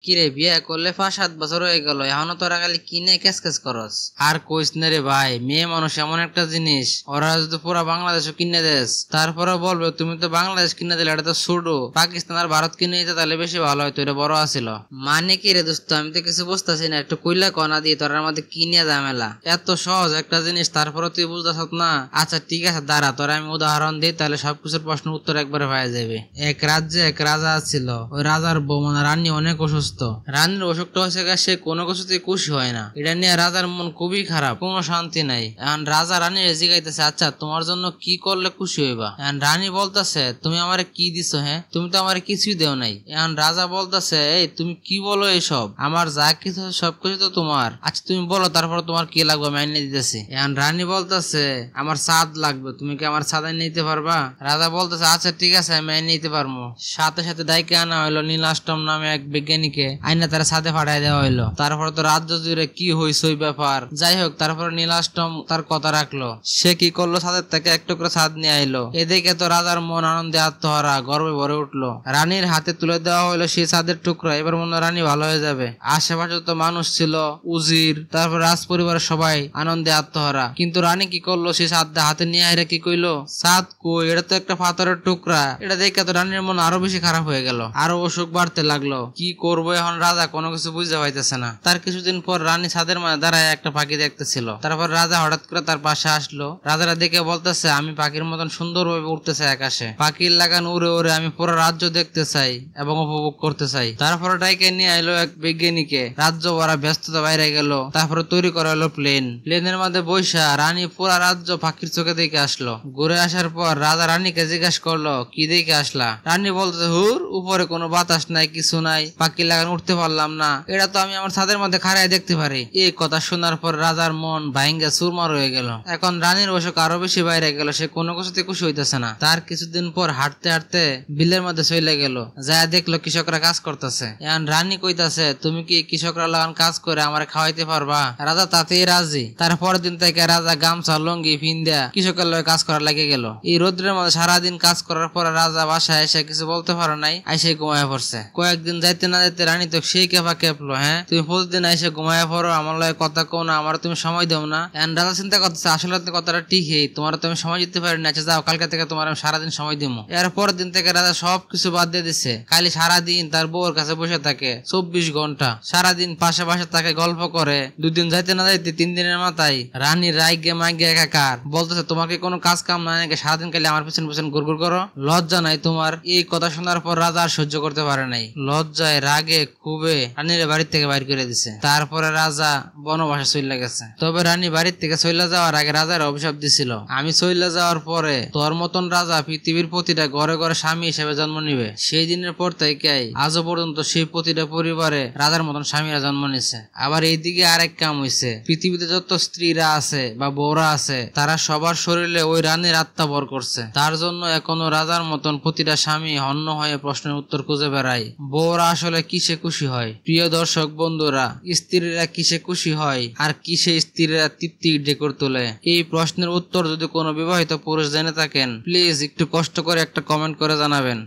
কিরে বিয়ে করলে 5-7 বছর হয়ে গেল, এখনো তোরা খালি কিনে ক্যাস ক্যাস করস। আর কইস না রে ভাই, মেয়ে মানুষ এমন একটা জিনিস, ওরা যদি পুরা বাংলাদেশও কিনে দেস তারপরে বলবে তুমি তো বাংলাদেশ কিনে দিলে, এটা তো ছোটো। পাকিস্তান আর ভারত কিনে দিতে তাহলে বেশি ভালো হয়তো, এটা বড় আছিল। মানে কি রে দোস্ত, আমি তো কিছু বুঝতেছি না, একটু কইলা কনা দিয়ে তোর মধ্যে কিনে ঝামেলা। এত সহজ একটা জিনিস তারপরে তুই বুঝতেছ না। আচ্ছা ঠিক আছে, দাঁড়া তোরা আমি উদাহরণ দিই, তাহলে সবকিছুর প্রশ্নের উত্তর একবারে হয়ে যাবে। এক রাজ্যে এক রাজা ছিল। ওই রাজার বউ মানে রানী অনেক অসুস্থ। রানীর অসুখটা হয়েছে সে কোনো কিছুতে খুশি হয় না। এটা নিয়ে রাজার মন খুবই খারাপ, কোনো শান্তি নাই। এখন রাজা রানীর জিগাইতেছে, আচ্ছা তোমার জন্য কি করলে খুশি হইবা? এখন রানী বলতেছে, তুমি আমারে কি দিছো? হ্যাঁ, তুমি তো আমারে কিছুই দেও নাই। এখন রাজা বলতেছে, এই তুমি কি বলো এইসব? আমার যা কিছু সবকিছু তো তোমার। আচ্ছা তুমি বলো তারপর তোমার কি লাগবে, আমি এনে দিতেছি। এখন রানী বলতেছে, আমার ছাদ লাগবে, তুমি কি আমার ছাদ এনে নিতে পারবা? রাজা বলতেছে, আচ্ছা ঠিক আছে আমি এনে নিতে পারবো। সাথে সাথে দায়িত্বে আনা হইলো নীলাষ্টম নামে এক বিজ্ঞানীকে, আইনা তারা ছাদে ফাটাই দেওয়া হইলো। তারপরে তো রাজ্য জুড়ে কি হইছে ওই ব্যাপার। যাই হোক, তারপরে নীলাষ্টম তার কথা রাখলো। সে কি করলো, ছাদের থেকে একটু করে ছাদ নিয়ে আইলো। এদিকে তো রাজার মন আনন্দে আত্মহারা, গর্বে ভরে উঠলো। রানীর হাতে তুলে দেওয়া হইলো সেই ছাদের টুকরা। এবার মনে রানী ভালো হয়ে যাবে। আশেপাশে তো মানুষ ছিল, উজির, তারপর রাজ পরিবারের সবাই আনন্দে আত্মহারা। কিন্তু রানী কি করলো, সেই ছাদটা হাতে নিয়ে আইরা কি কইলো, ছাদ কই, এটা তো একটা পাথরের টুকরা। এটা দেখে তো রানীর মন আরো বেশি খারাপ হয়ে গেল, আরো অসুখ বাড়তে লাগলো। কি করবো এখন রাজা কোনো কিছু বুঝতে পাইতেছে না। তার কিছুদিন পর রানী ছাদের মাঝে দাঁড়ায় একটা পাখি দেখতেছিল। তারপর রাজা হঠাৎ করে তার পাশে আসলো। রাজারা দেখে বলতেছে, আমি পাখির মতন সুন্দরভাবে উঠতে চাই আকাশে। পাখির লাগান উড়ে উড়ে আমি পুরো রাজ্য দেখতে চাই এবং উপভোগ করতে চাই। তারপরে ডাইকে নিয়ে আইলো এক বিজ্ঞানীকে। রাজ্য ভরা ব্যস্ততা বাইরে গেল। তারপরে তৈরি করা হলো প্লেন। প্লেনের মধ্যে বৈশা রানী পুরা রাজ্য পাখির চোখে দেখে আসলো। ঘুরে আসার পর রাজা রানীকে জিজ্ঞাসা করলো, কি দেখে আসলা? রানী বলতেছে, হুর, উপরে কোনো বাতাস নাই, কিছু নাই, পাখি লাগান উঠতে পারলাম না, এটা তো আমি আমার ছাদের মধ্যে খাড়াই দেখতে পারি। এই কথা শোনার পর রাজার মন ভাঙ্গা চুরমার হয়ে গেল। এখন রানীর অসুখ আরো বেশি বাইরে গেল, সে কোনো কিছুতে খুশি হইতেছে না। তার কিছুদিন পর হাঁটতে হাঁটতে বিলের মধ্যে চলে গেল। যা দেখলো কৃষকরা কাজ করতেছে। এখন রানী কইতাছে, তুমি কি কৃষকরা লাগান কাজ করে আমার খাওয়াইতে পারবা? রাজা তাতেই রাজি। তারপরের দিন থেকে রাজা গামছা লঙ্গি ফিন্দা কৃষকের লগে কাজ করা লেগে গেল। এই রোদ্রের মধ্যে সারাদিন কাজ করার পরে রাজা বাসায় এসে কিছু বলতে পারে নাই, আইসে ঘুমায় পড়ছে। কয়েকদিন যাইতে না যাইতে রানী তো সেই কেঁপা কেঁপলো। হ্যাঁ, তুমি প্রতিদিন এসে ঘুমায় পড়ো, আমার লগে কথা কও না, আমার তুমি সময় দেও না। এখন রাজা চিন্তা করতেছে, আসলে কথাটা ঠিকই, তোমার তো আমি সময় দিতে পারি না। আচ্ছা যাও, কালকে থেকে তোমার আমি সারাদিন সময় দিব। এর পরের দিন থেকে রাজা সবকিছু বাদ দিয়ে দিচ্ছে, খালি সারাদিন তার বউর কাছে বসে থাকে 24 ঘন্টা। সারাদিন পাশে পাশে তাকে গল্প করে। 2 দিন যাইতে না যাইতে 3 দিনের মাথায় রানী রাইগে মাইগে একাকার বলতেছে, তোমাকে কোনো কাজ কাম নাই নাকি? সারাদিন খালি আমার পিছন পিছন গুড় করো, লজ্জা নাই তোমার? এই কথা শোনার পর রাজা আর সহ্য করতে পারে নাই। লজ্জায় রাগে খুবে রানীর বাড়ির থেকে বাইর করে দিছে। তারপরে রাজা বনবাসে চলে গেছে। তবে রানী বাড়ির থেকে চলে যাওয়ার আগে রাজার অভিশাপ দিছিল, আমি চলে যাওয়ার পরে তোর মতন রাজা পৃথিবীর প্রতিটা ঘরে ঘরে স্বামী হিসেবে জন্ম নিবে। সেই দিনের পর থেকে আজও পর্যন্ত সেই প্রতিটা পরিবারে রাজার মতন স্বামীরা জন্ম নিছে। আবার এইদিকে আরেক কাম হইছে, পৃথিবীতে যত স্ত্রীরা আছে বা বউরা আছে, তারা সবার শরীরে ওই রানীর আত্মা ভর করছে। তার জন্য এখনো রাজার মতন প্রতিটা স্বামী হন্য হয়ে প্রশ্নের উত্তর খুঁজে বেড়ায়, বউরা আসলে কিসে খুশি হয়? প্রিয় দর্শক বন্ধুরা, স্ত্রীরা কিসে খুশি হয় আর কিসে স্ত্রীরা তৃপ্তি ডেকর তোলে? এই প্রশ্নের উত্তর যদি কোনো বিবাহিত পুরুষ জেনে থাকেন, প্লিজ একটু কষ্ট করে একটা কমেন্ট করে জানাবেন।